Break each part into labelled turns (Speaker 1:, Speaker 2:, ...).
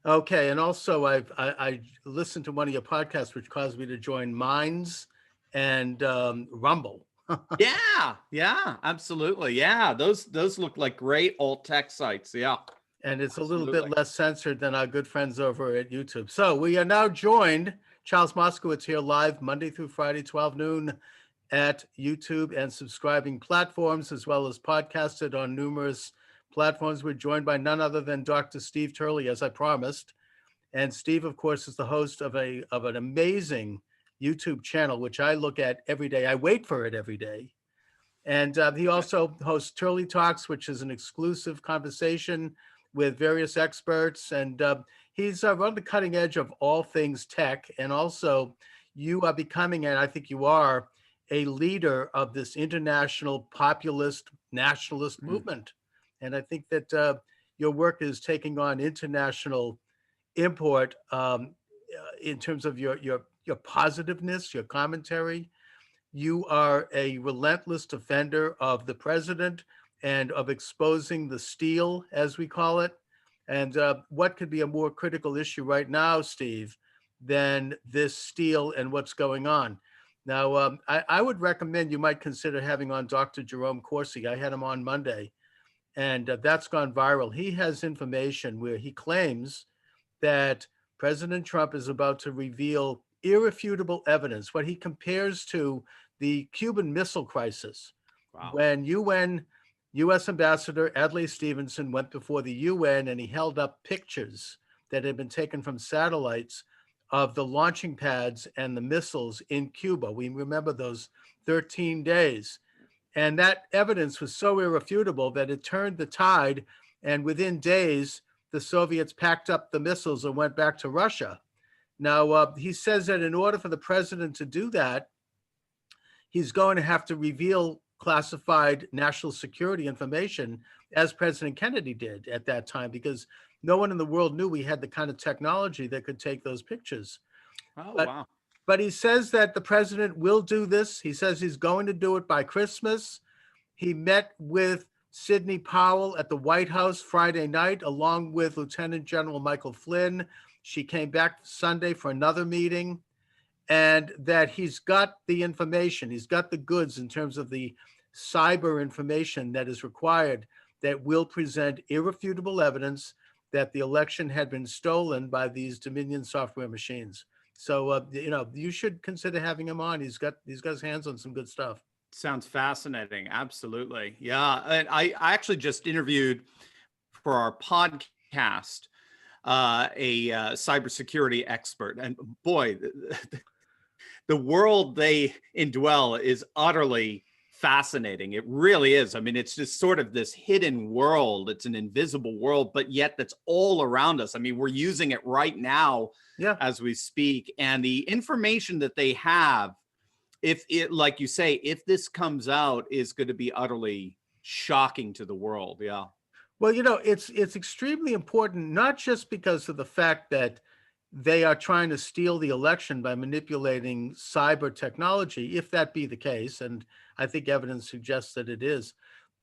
Speaker 1: Okay, and also I listened to one of your podcasts, which caused me to join Minds and Rumble,
Speaker 2: Yeah, yeah, absolutely. Yeah, those look like great alt tech sites. Yeah,
Speaker 1: and it's a little bit
Speaker 2: absolutely.
Speaker 1: less censored than our good friends over at YouTube. So we are now joined, Charles Moscowitz here live Monday through Friday, 12 noon at YouTube and subscribing platforms, as well as podcasted on numerous platforms. We're joined by none other than Dr. Steve Turley, as I promised. And Steve, of course, is the host of an amazing YouTube channel, which I look at every day. I wait for it every day. And he also hosts Turley Talks, which is an exclusive conversation with various experts. And he's on the cutting edge of all things tech. And also, you are becoming, and I think you are, a leader of this international populist nationalist
Speaker 2: Mm.
Speaker 1: movement. And I think that your work is taking on international import in terms of your positiveness, your commentary. You are a relentless defender of the president and of exposing the steal, as we call it. And what could be a more critical issue right now, Steve, than this steal and what's going on? Now, I would recommend you might consider having on Dr. Jerome Corsi. I had him on Monday, and that's gone viral. He has information where he claims that President Trump is about to reveal irrefutable evidence, what he compares to the Cuban Missile Crisis,
Speaker 2: Wow.
Speaker 1: when U.S. Ambassador Adlai Stevenson went before the UN and he held up pictures that had been taken from satellites of the launching pads and the missiles in Cuba. We remember those 13 days. And that evidence was so irrefutable that it turned the tide. And within days, the Soviets packed up the missiles and went back to Russia. Now, he says that in order for the president to do that, he's going to have to reveal classified national security information, as President Kennedy did at that time, because no one in the world knew we had the kind of technology that could take those pictures.
Speaker 2: Oh,
Speaker 1: But
Speaker 2: wow.
Speaker 1: but he says that the president will do this. He says he's going to do it by Christmas. He met with Sidney Powell at the White House Friday night, along with Lieutenant General Michael Flynn. She came back Sunday for another meeting, and that he's got the information, he's got the goods in terms of the cyber information that is required that will present irrefutable evidence that the election had been stolen by these Dominion software machines. So, you should consider having him on. He's got his hands on some good stuff.
Speaker 2: Sounds fascinating. Absolutely. Yeah. And I actually just interviewed for our podcast a cybersecurity expert. And boy, the world they indwell is utterly fascinating. It really is. I mean, it's just sort of this hidden world. It's an invisible world, but yet that's all around us. I mean, we're using it right now
Speaker 1: Yeah.
Speaker 2: as we speak. And the information that they have, if it, like you say, if this comes out, is going to be utterly shocking to the world. Yeah.
Speaker 1: Well, it's extremely important, not just because of the fact that they are trying to steal the election by manipulating cyber technology, if that be the case, and I think evidence suggests that it is,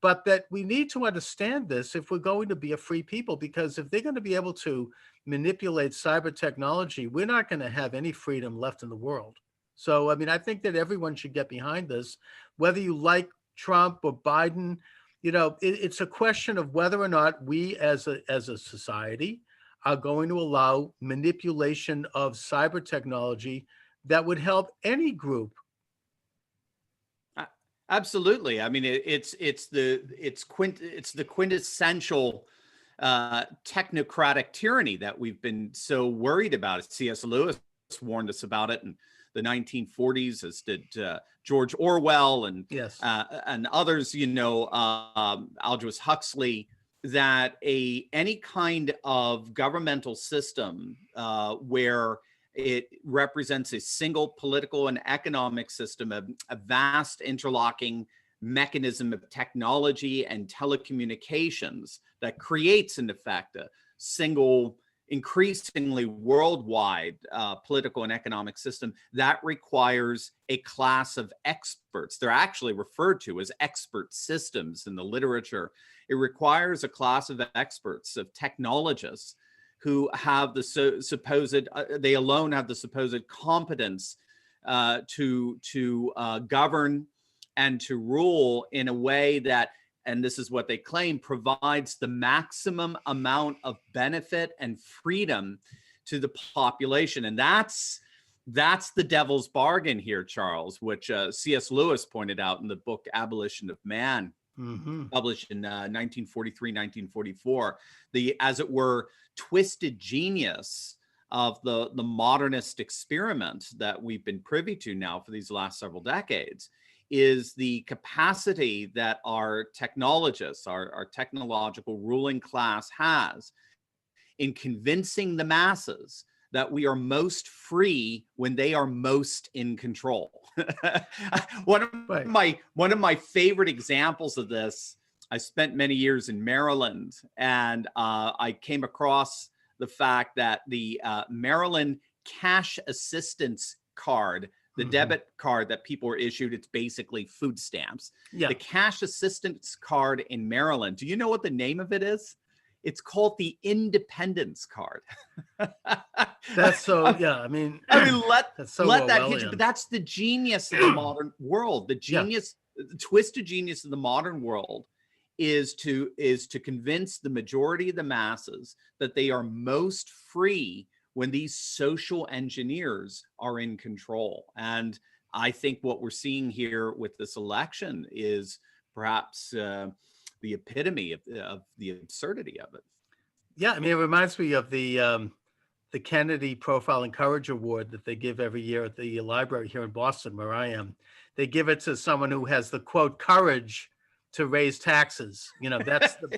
Speaker 1: but that we need to understand this if we're going to be a free people, because if they're going to be able to manipulate cyber technology, we're not going to have any freedom left in the world. So, I mean, I think that everyone should get behind this, whether you like Trump or Biden. It's a question of whether or not we as a society are going to allow manipulation of cyber technology that would help any group.
Speaker 2: Absolutely. I mean, it's the quintessential technocratic tyranny that we've been so worried about. C.S. Lewis warned us about it in the 1940s, as did George Orwell and
Speaker 1: Yes.
Speaker 2: and others. Aldous Huxley. That any kind of governmental system where it represents a single political and economic system, a vast interlocking mechanism of technology and telecommunications that creates, in effect, a single, increasingly worldwide political and economic system that requires a class of experts. They're actually referred to as expert systems in the literature. It requires a class of experts, of technologists, who have the supposed, they alone have the supposed competence to govern and to rule in a way that, and this is what they claim, provides the maximum amount of benefit and freedom to the population. And that's the devil's bargain here, Charles, which C.S. Lewis pointed out in the book Abolition of Man, published in 1943, 1944. The, as it were, twisted genius of the modernist experiment that we've been privy to now for these last several decades is the capacity that our technologists, our technological ruling class has in convincing the masses that we are most free when they are most in control. One of my favorite examples of this, I spent many years in Maryland, and I came across the fact that the Maryland cash assistance card, the debit card that people were issued, it's basically food stamps. Yeah. The cash assistance card in Maryland, do you know what the name of it is? It's called the Independence Card.
Speaker 1: That's so, yeah, I mean,
Speaker 2: let that hit you. But that's the genius of the modern world. The genius, the twisted genius of the modern world is to convince the majority of the masses that they are most free when these social engineers are in control. And I think what we're seeing here with this election is perhaps the epitome of the absurdity of it.
Speaker 1: Yeah, I mean, it reminds me of the Kennedy Profile and Courage Award that they give every year at the library here in Boston, where I am. They give it to someone who has the, quote, courage to raise taxes. You know,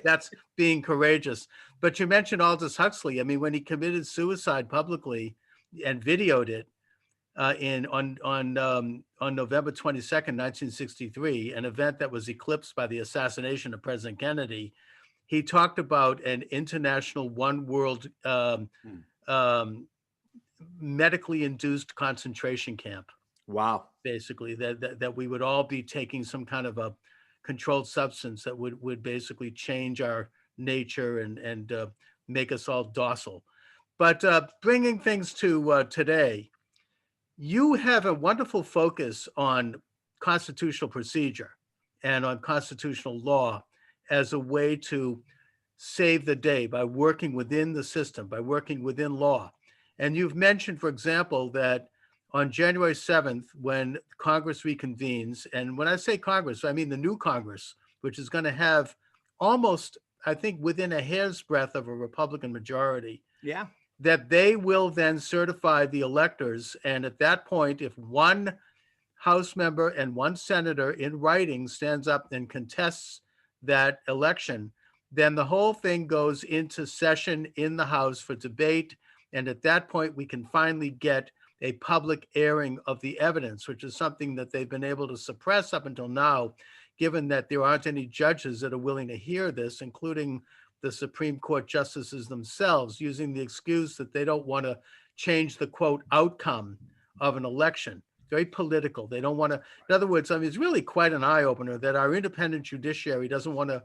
Speaker 1: that's being courageous. But you mentioned Aldous Huxley. I mean, when he committed suicide publicly and videoed it on November 22nd, 1963, an event that was eclipsed by the assassination of President Kennedy, he talked about an international one world medically induced concentration camp.
Speaker 2: Wow.
Speaker 1: Basically, that we would all be taking some kind of a controlled substance that would basically change our nature and make us all docile. But bringing things to today, you have a wonderful focus on constitutional procedure and on constitutional law as a way to save the day by working within the system, by working within law. And you've mentioned, for example, that on January 7th, when Congress reconvenes, and when I say Congress, I mean the new Congress, which is going to have almost, I think, within a hair's breadth of a Republican majority.
Speaker 2: Yeah.
Speaker 1: That they will then certify the electors. And at that point, if one House member and one senator in writing stands up and contests that election, then the whole thing goes into session in the House for debate. And at that point, we can finally get a public airing of the evidence, which is something that they've been able to suppress up until now, given that there aren't any judges that are willing to hear this, including the Supreme Court justices themselves, using the excuse that they don't want to change the, quote, outcome of an election. Very political. They don't want to, in other words, I mean, it's really quite an eye opener that our independent judiciary doesn't want to,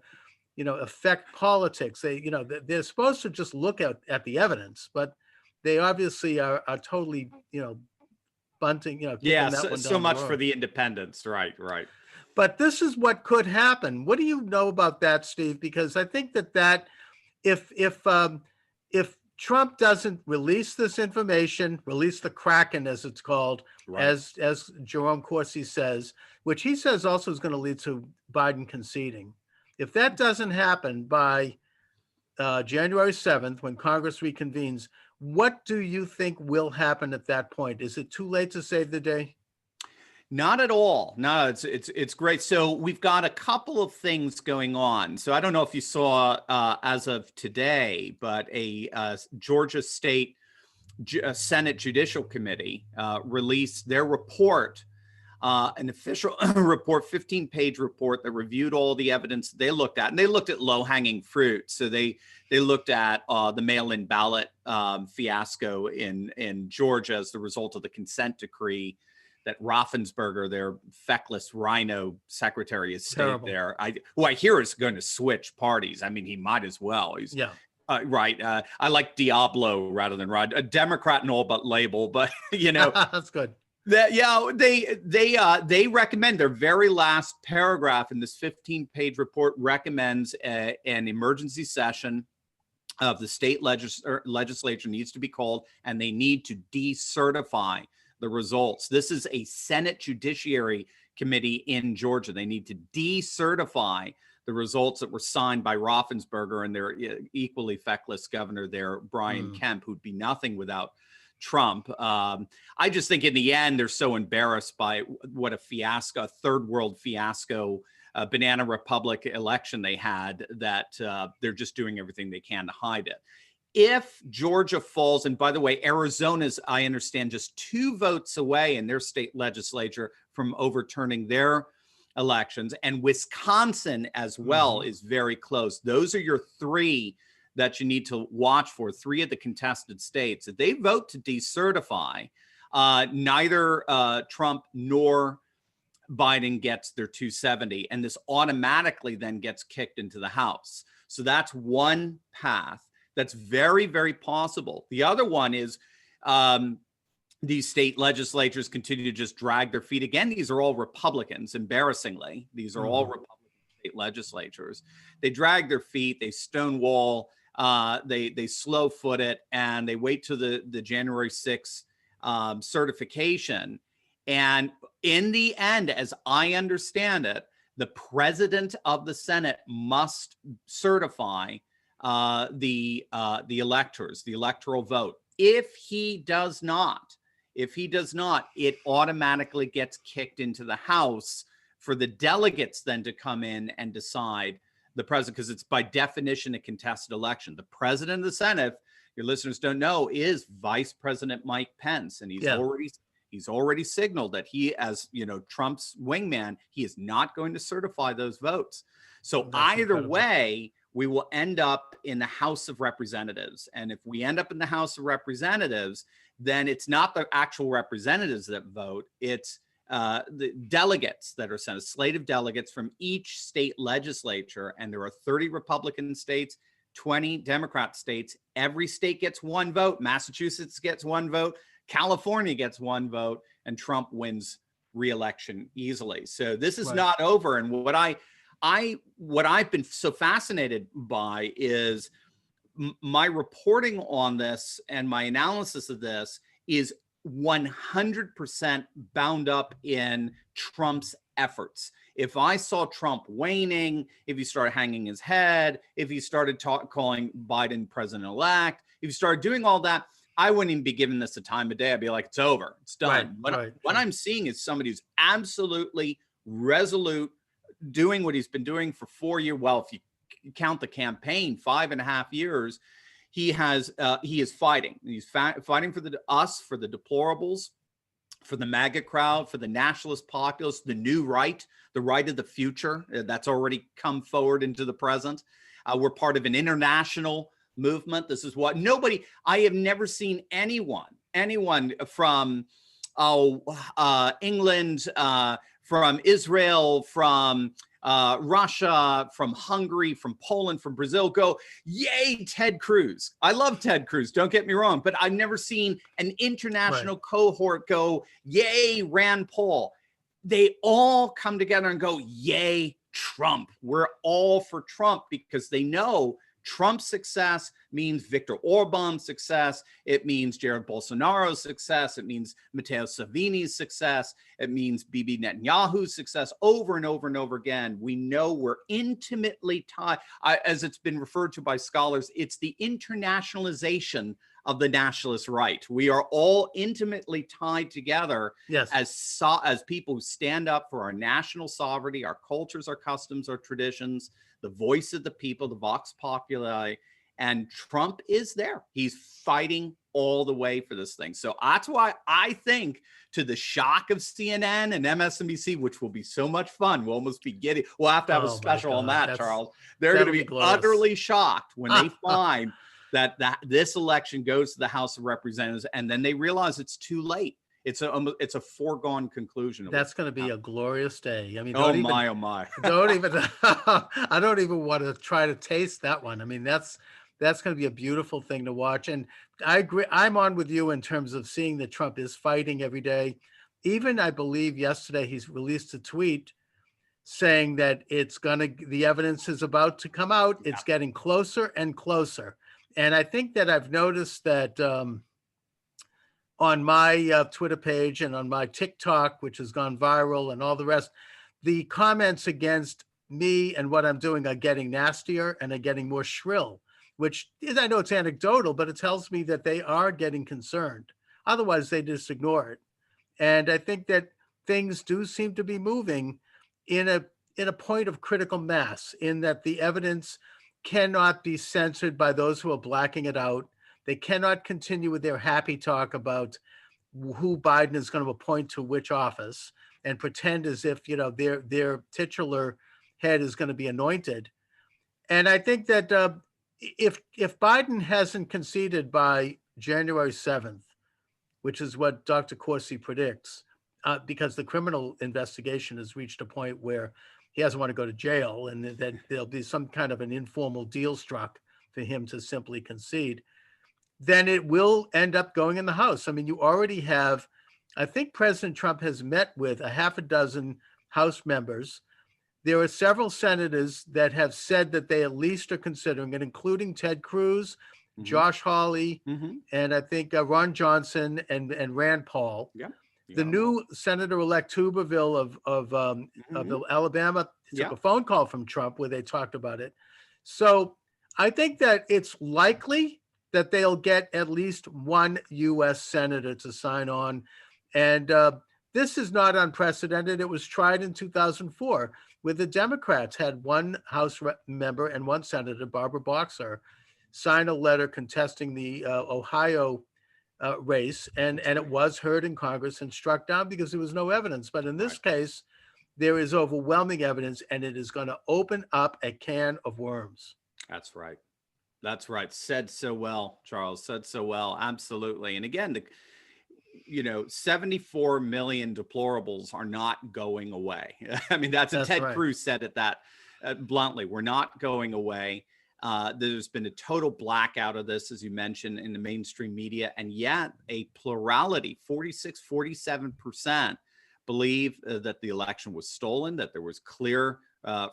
Speaker 1: affect politics. They're supposed to just look at the evidence, but they obviously are totally, bunting,
Speaker 2: so much for the independents. Right.
Speaker 1: But this is what could happen. What do you know about that, Steve? Because I think that if Trump doesn't release this information, release the Kraken, as it's called, right, as Jerome Corsi says, which he says also is going to lead to Biden conceding. If that doesn't happen by January 7th, when Congress reconvenes, what do you think will happen at that point? Is it too late to save the day?
Speaker 2: Not at all. No, it's great. So we've got a couple of things going on. So I don't know if you saw as of today, but a Georgia State Senate Judicial Committee released their report, an official report, 15-page report that reviewed all the evidence they looked at, and they looked at low-hanging fruit. So they looked at the mail-in ballot fiasco in Georgia as the result of the consent decree that Raffensperger, their feckless rhino Secretary of State there, who I hear is going to switch parties. I mean, he might as well. He's Right. I like Diablo rather than Rod. A Democrat and all but label, but you know,
Speaker 1: That's good.
Speaker 2: that they recommend their very last paragraph in this 15-page report recommends an emergency session of the state legislature needs to be called, and they need to decertify the results. This is a Senate Judiciary Committee in Georgia. They need to decertify the results that were signed by Raffensperger and their equally feckless governor there, Brian Kemp, who'd be nothing without Trump. I just think in the end, they're so embarrassed by what a fiasco, a third world fiasco, banana republic election they had, that they're just doing everything they can to hide it. If Georgia falls, and by the way, Arizona's, I understand, just 2 votes away in their state legislature from overturning their elections, and Wisconsin as well is very close. Those are your 3 that you need to watch for, 3 of the contested states. If they vote to decertify, neither Trump nor Biden gets their 270, and this automatically then gets kicked into the House. So that's one path that's very, very possible. The other one is these state legislatures continue to just drag their feet. Again, these are all Republicans, embarrassingly. These are all Republican state legislatures. They drag their feet, they stonewall, they slow foot it, and they wait till the January 6th certification. And in the end, as I understand it, the president of the Senate must certify the electors, the electoral vote. If he does not, it automatically gets kicked into the House for the delegates then to come in and decide the president, because it's by definition a contested election. The president of the Senate, your listeners don't know, is Vice President Mike Pence, and he's already signaled that he, as Trump's wingman, he is not going to certify those votes. So either way, we will end up in the House of Representatives. And if we end up in the House of Representatives, then it's not the actual representatives that vote. It's the delegates that are sent, a slate of delegates from each state legislature. And there are 30 Republican states, 20 Democrat states. Every state gets 1 vote. Massachusetts gets 1 vote. California gets 1 vote, and Trump wins re-election easily. So this is not over. And what I've been so fascinated by is my reporting on this, and my analysis of this is 100% bound up in Trump's efforts. If I saw Trump waning, if he started hanging his head, if he started calling Biden president-elect, if he started doing all that, I wouldn't even be giving this the time of day. I'd be like, it's over, it's done. What I'm seeing is somebody who's absolutely resolute, doing what he's been doing for 4 years. Well, if you count the campaign, 5.5 years, he is fighting. He's fighting for us, for the deplorables, for the MAGA crowd, for the nationalist populists, the new right, the right of the future that's already come forward into the present. We're part of an international movement. This is what I have never seen anyone from England, from Israel, from Russia, from Hungary, from Poland, from Brazil go, yay, Ted Cruz. I love Ted Cruz, don't get me wrong, but I've never seen an international cohort go, yay, Rand Paul. They all come together and go, yay, Trump. We're all for Trump, because they know Trump's success means Viktor Orban's success. It means Jared Bolsonaro's success. It means Matteo Salvini's success. It means Bibi Netanyahu's success. Over and over and over again, we know we're intimately tied. As it's been referred to by scholars, it's the internationalization of the nationalist right. We are all intimately tied together as people who stand up for our national sovereignty, our cultures, our customs, our traditions, the voice of the people, the vox populi, and Trump is there. He's fighting all the way for this thing. So that's why I think, to the shock of CNN and MSNBC, which will be so much fun, we'll almost be giddy. We'll have to have a special on that, Charles. They're going to be utterly shocked when they find that this election goes to the House of Representatives, and then they realize it's too late. It's a foregone conclusion.
Speaker 1: That's going to be a glorious day. I mean,
Speaker 2: oh my.
Speaker 1: Don't even. I don't even want to try to taste that one. I mean, that's That's going to be a beautiful thing to watch. And I agree. I'm on with you in terms of seeing that Trump is fighting every day. Even I believe yesterday he's released a tweet saying that the evidence is about to come out. It's getting closer and closer. And I think that I've noticed that on my Twitter page and on my TikTok, which has gone viral and all the rest, the comments against me and what I'm doing are getting nastier and are getting more shrill, which is, I know it's anecdotal, but it tells me that they are getting concerned. Otherwise, they just ignore it. And I think that things do seem to be moving in a point of critical mass, in that the evidence cannot be censored by those who are blacking it out. They cannot continue with their happy talk about who Biden is going to appoint to which office and pretend as if, their titular head is going to be anointed. And I think that if Biden hasn't conceded by January 7th, which is what Dr. Corsi predicts, because the criminal investigation has reached a point where he doesn't want to go to jail, and then there'll be some kind of an informal deal struck for him to simply concede, then it will end up going in the House. I mean, you already have, I think President Trump has met with a half a dozen House members. There are several senators that have said that they at least are considering it, including Ted Cruz, Josh Hawley, and I think Ron Johnson and Rand Paul.
Speaker 2: Yeah.
Speaker 1: The new Senator-elect Tuberville of Alabama took a phone call from Trump where they talked about it. So I think that it's likely that they'll get at least one U.S. senator to sign on. And this is not unprecedented. It was tried in 2004, where the Democrats had one House member and one senator, Barbara Boxer, sign a letter contesting the Ohio race, and it was heard in Congress and struck down because there was no evidence. But in this case, there is overwhelming evidence, and it is going to open up a can of worms.
Speaker 2: That's right. That's right. Said so well, Charles. Said so well. Absolutely. And again, 74 million deplorables are not going away. I mean, that's Ted Cruz said it that bluntly. We're not going away. There's been a total blackout of this, as you mentioned, in the mainstream media, and yet a plurality, 47% believe that the election was stolen, that there was clear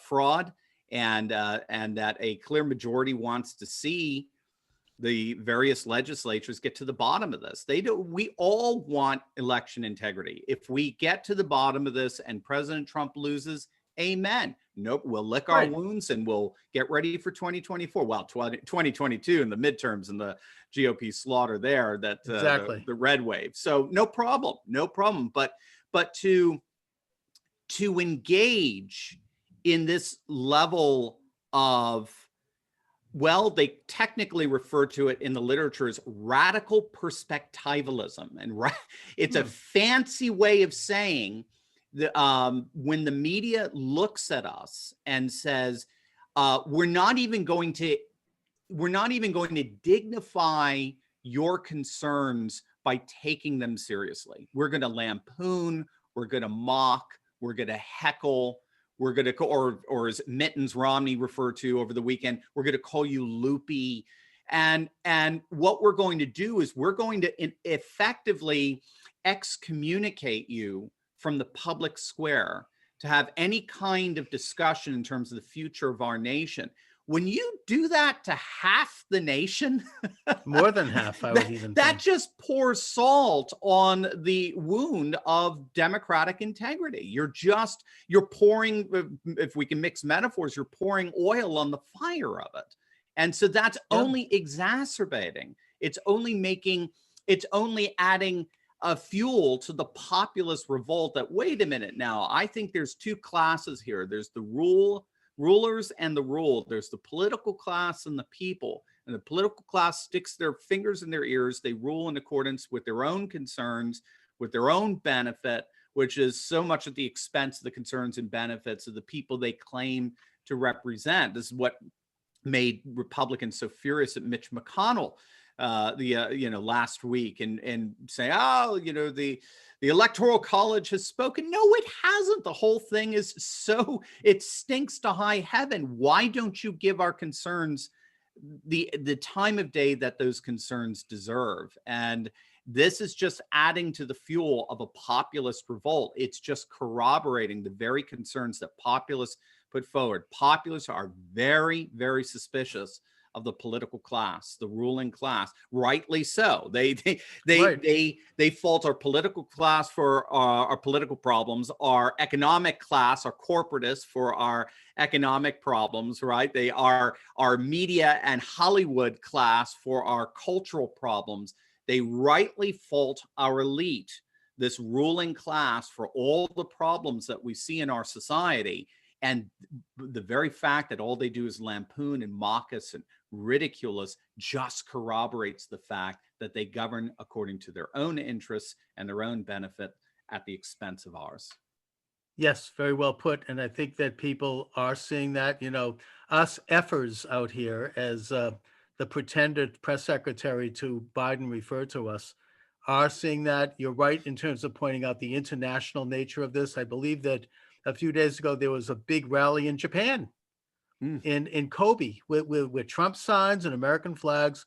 Speaker 2: fraud, and that a clear majority wants to see the various legislatures get to the bottom of this. We all want election integrity. If we get to the bottom of this and President Trump loses, amen. Nope, we'll lick our wounds and we'll get ready for 2024. Well, 2022 and the midterms and the GOP slaughter there, that the red wave. So no problem. But to engage in this level of, well, they technically refer to it in the literature as radical perspectivalism, and it's a fancy way of saying when the media looks at us and says, we're not even going to dignify your concerns by taking them seriously. We're going to lampoon, we're going to mock, we're going to heckle, we're going to, or as Mittens Romney referred to over the weekend, we're going to call you loopy. And what we're going to do is we're going to effectively excommunicate you from the public square to have any kind of discussion in terms of the future of our nation. When you do that to half the nation,
Speaker 1: more than half, I would even
Speaker 2: that
Speaker 1: think.
Speaker 2: just pours salt on the wound of democratic integrity. You're pouring, if we can mix metaphors, you're pouring oil on the fire of it. And so that's only exacerbating. It's only adding a fuel to the populist revolt that, wait a minute now, I think there's two classes here. There's the rulers and the ruled. There's the political class and the people. And the political class sticks their fingers in their ears. They rule in accordance with their own concerns, with their own benefit, which is so much at the expense of the concerns and benefits of the people they claim to represent. This is what made Republicans so furious at Mitch McConnell last week, and say, the Electoral College has spoken. No, it hasn't. The whole thing is it stinks to high heaven. Why don't you give our concerns the time of day that those concerns deserve. And this is just adding to the fuel of a populist revolt. It's just corroborating the very concerns that populists put forward. Populists are very, very suspicious of the political class, the ruling class, rightly so. They fault our political class for our political problems, our economic class, our corporatists for our economic problems, right? They are our media and Hollywood class for our cultural problems. They rightly fault our elite, this ruling class, for all the problems that we see in our society. And the very fact that all they do is lampoon and mock us and ridicule us just corroborates the fact that they govern according to their own interests and their own benefit at the expense of ours.
Speaker 1: Yes, very well put. And I think that people are seeing that, us effers out here, as the pretended press secretary to Biden referred to us, are seeing that. You're right in terms of pointing out the international nature of this. I believe that a few days ago, there was a big rally in Japan, in Kobe, with Trump signs and American flags.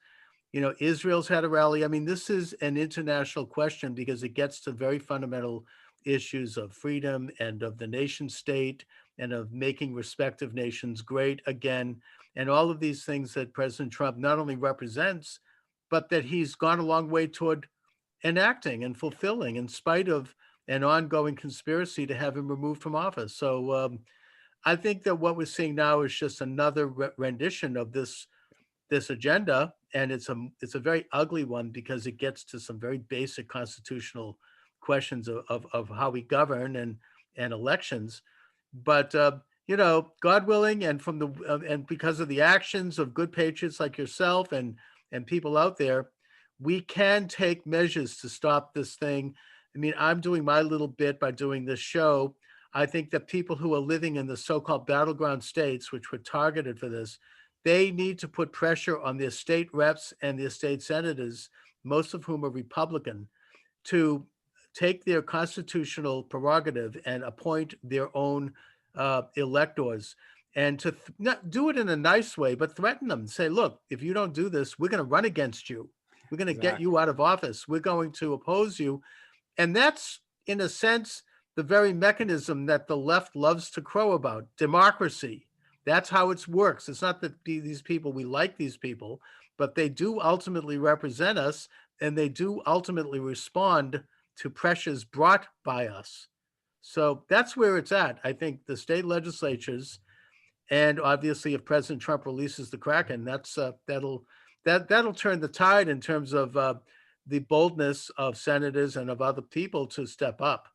Speaker 1: Israel's had a rally. I mean, this is an international question because it gets to very fundamental issues of freedom and of the nation state and of making respective nations great again. And all of these things that President Trump not only represents, but that he's gone a long way toward enacting and fulfilling, in spite of an ongoing conspiracy to have him removed from office. So I think that what we're seeing now is just another rendition of this agenda, and it's a very ugly one because it gets to some very basic constitutional questions of how we govern and elections. But God willing, and and because of the actions of good patriots like yourself and people out there, we can take measures to stop this thing. I mean, I'm doing my little bit by doing this show. I think that people who are living in the so-called battleground states, which were targeted for this, they need to put pressure on their state reps and their state senators, most of whom are Republican, to take their constitutional prerogative and appoint their own electors, and to not do it in a nice way, but threaten them. Say, look, if you don't do this, we're going to run against you. We're going to get you out of office. We're going to oppose you. And that's, in a sense, the very mechanism that the left loves to crow about: democracy. That's how it works. It's not that these people, we like these people, but they do ultimately represent us, and they do ultimately respond to pressures brought by us. So that's where it's at. I think the state legislatures, and obviously if President Trump releases the Kraken, that'll turn the tide in terms of the boldness of senators and of other people to step up.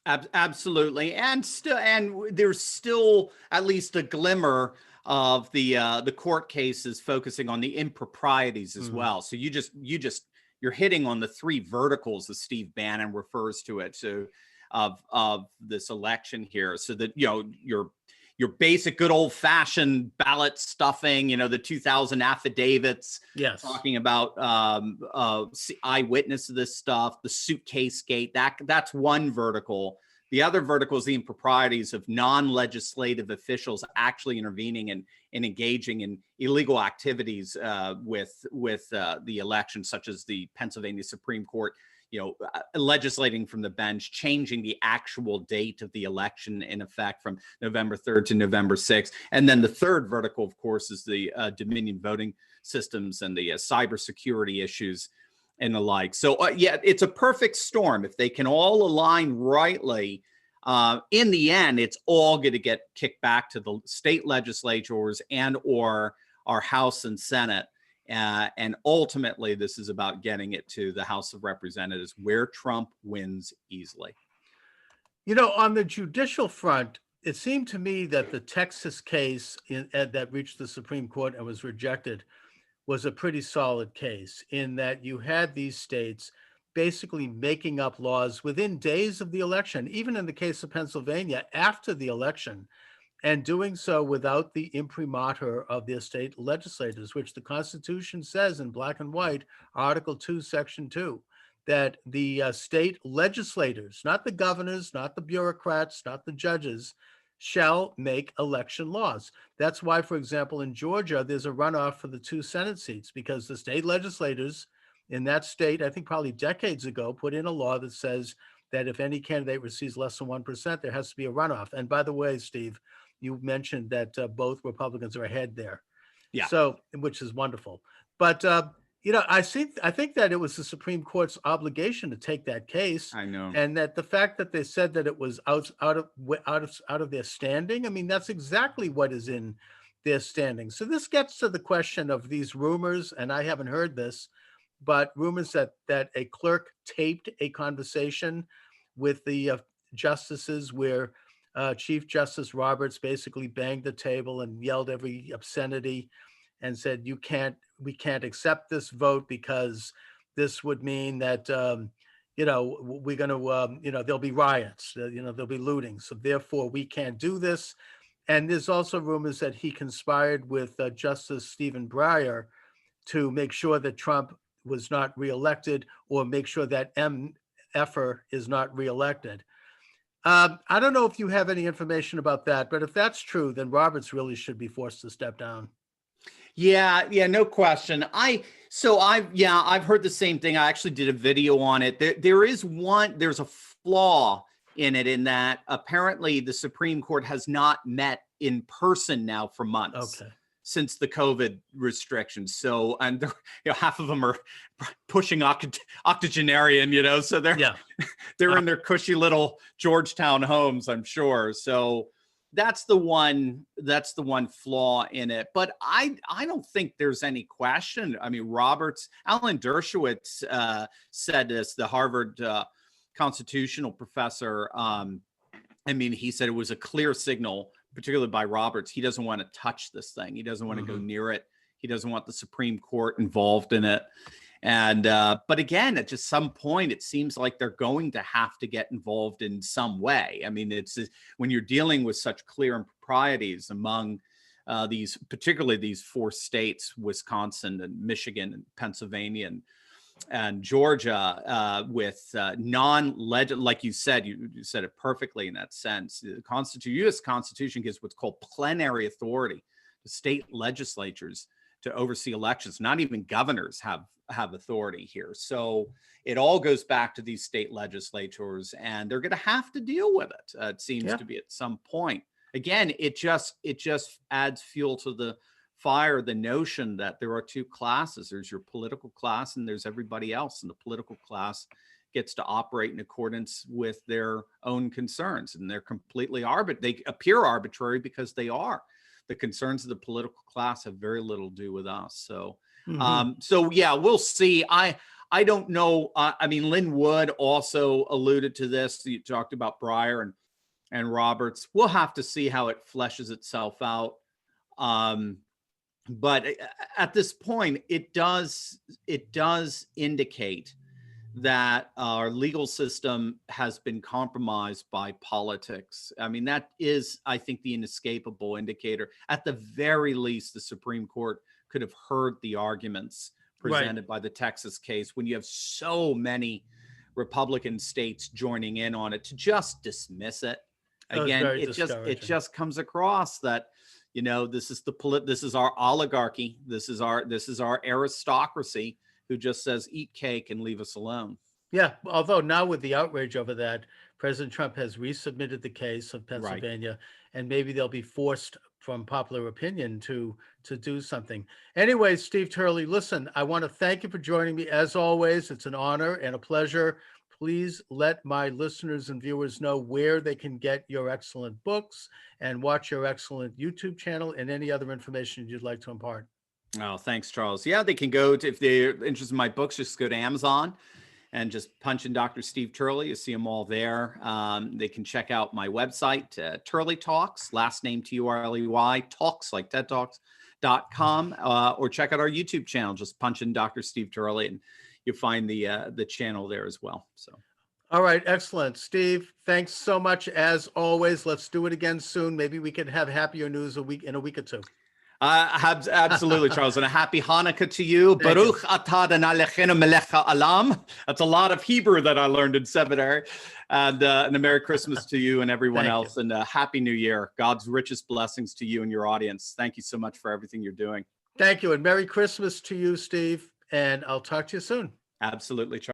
Speaker 2: Absolutely, and there's still at least a glimmer of the court cases focusing on the improprieties as well. So you're hitting on the three verticals as Steve Bannon refers to it, of this election here. So that your basic good old fashioned ballot stuffing, the 2000 affidavits, talking about eyewitness of this stuff, the suitcase gate. That's one vertical. The other vertical is the improprieties of non-legislative officials actually intervening and engaging in illegal activities with the election, such as the Pennsylvania Supreme Court, legislating from the bench, changing the actual date of the election in effect from November 3rd to November 6th. And then the third vertical, of course, is the Dominion voting systems and the cybersecurity issues and the like. So it's a perfect storm. If they can all align rightly, in the end, it's all going to get kicked back to the state legislatures and or our House and Senate. And ultimately, this is about getting it to the House of Representatives, where Trump wins easily.
Speaker 1: On the judicial front, it seemed to me that the Texas case that reached the Supreme Court and was rejected was a pretty solid case, in that you had these states basically making up laws within days of the election, even in the case of Pennsylvania, after the election, and doing so without the imprimatur of their state legislators, which the Constitution says in black and white, Article 2, Section 2, that the state legislators, not the governors, not the bureaucrats, not the judges, shall make election laws. That's why, for example, in Georgia, there's a runoff for the 2 Senate seats, because the state legislators in that state, I think probably decades ago, put in a law that says that if any candidate receives less than 1%, there has to be a runoff. And by the way, Steve, you mentioned that both Republicans are ahead there.
Speaker 2: Yeah.
Speaker 1: So, which is wonderful. But I think that it was the Supreme Court's obligation to take that case,
Speaker 2: I know.
Speaker 1: and that the fact that they said that it was out of their standing. I mean, that's exactly what is in their standing. So this gets to the question of these rumors, and I haven't heard this, but rumors that a clerk taped a conversation with the justices where Chief Justice Roberts basically banged the table and yelled every obscenity and said, we can't accept this vote because this would mean that, we're going to, there'll be riots, there'll be looting. So therefore we can't do this. And there's also rumors that he conspired with Justice Stephen Breyer to make sure that Trump was not reelected, or make sure that MFer is not reelected. I don't know if you have any information about that, but if that's true, then Roberts really should be forced to step down.
Speaker 2: Yeah, no question. I've heard the same thing. I actually did a video on it. There's a flaw in it, in that apparently the Supreme Court has not met in person now for months.
Speaker 1: Okay.
Speaker 2: Since the COVID restrictions. So, and half of them are pushing octogenarian, so they're in their cushy little Georgetown homes, I'm sure. So that's the one flaw in it. But I don't think there's any question. I mean, Alan Dershowitz said this, the Harvard constitutional professor. He said it was a clear signal, particularly by Roberts. He doesn't want to touch this thing. He doesn't want to go near it. He doesn't want the Supreme Court involved in it. And but again, at just some point, it seems like they're going to have to get involved in some way. I mean, it's when you're dealing with such clear improprieties among particularly these 4 states, Wisconsin and Michigan and Pennsylvania and Georgia, with like you said it perfectly in that sense. The U.S. Constitution gives what's called plenary authority to state legislatures to oversee elections. Not even governors have authority here. So it all goes back to these state legislatures, and they're going to have to deal with it. It seems to be at some point. Again, it just adds fuel to the fire, the notion that there are 2 classes. There's your political class and there's everybody else. And the political class gets to operate in accordance with their own concerns. And they're completely they appear arbitrary because they are. The concerns of the political class have very little to do with us. So, we'll see. I don't know. Lynn Wood also alluded to this. You talked about Breyer and Roberts. We'll have to see how it fleshes itself out. But at this point, it does indicate that our legal system has been compromised by politics. I mean, that is, I think, the inescapable indicator. At the very least, the Supreme Court could have heard the arguments presented by the Texas case, when you have so many Republican states joining in on it, to just dismiss it. Again, it just comes across that, this is our oligarchy. This is our aristocracy who just says, eat cake and leave us alone.
Speaker 1: Yeah. Although now with the outrage over that, President Trump has resubmitted the case of Pennsylvania, and maybe they'll be forced from popular opinion to do something. Anyway, Steve Turley, listen, I want to thank you for joining me. As always, it's an honor and a pleasure. Please let my listeners and viewers know where they can get your excellent books and watch your excellent YouTube channel, and any other information you'd like to impart.
Speaker 2: Oh, thanks, Charles. Yeah, they can go to, if they're interested in my books, just go to Amazon and just punch in Dr. Steve Turley. You see them all there. They can check out my website, Turley Talks, last name Turley, Talks like TED Talks.com, or check out our YouTube channel. Just punch in Dr. Steve Turley and you'll find the channel there as well. So,
Speaker 1: all right, excellent, Steve. Thanks so much as always. Let's do it again soon. Maybe we can have happier news in a week or two.
Speaker 2: Absolutely, Charles. And a happy Hanukkah to you.
Speaker 1: Thank you.
Speaker 2: Baruch atah Adonai Eloheinu melech ha'olam. That's a lot of Hebrew that I learned in seminary. And a Merry Christmas to you and everyone
Speaker 1: Thank
Speaker 2: else. And a Happy New Year. God's richest blessings to you and your audience. Thank you so much for everything you're doing.
Speaker 1: Thank you. And Merry Christmas to you, Steve. And I'll talk to you soon.
Speaker 2: Absolutely, Charles.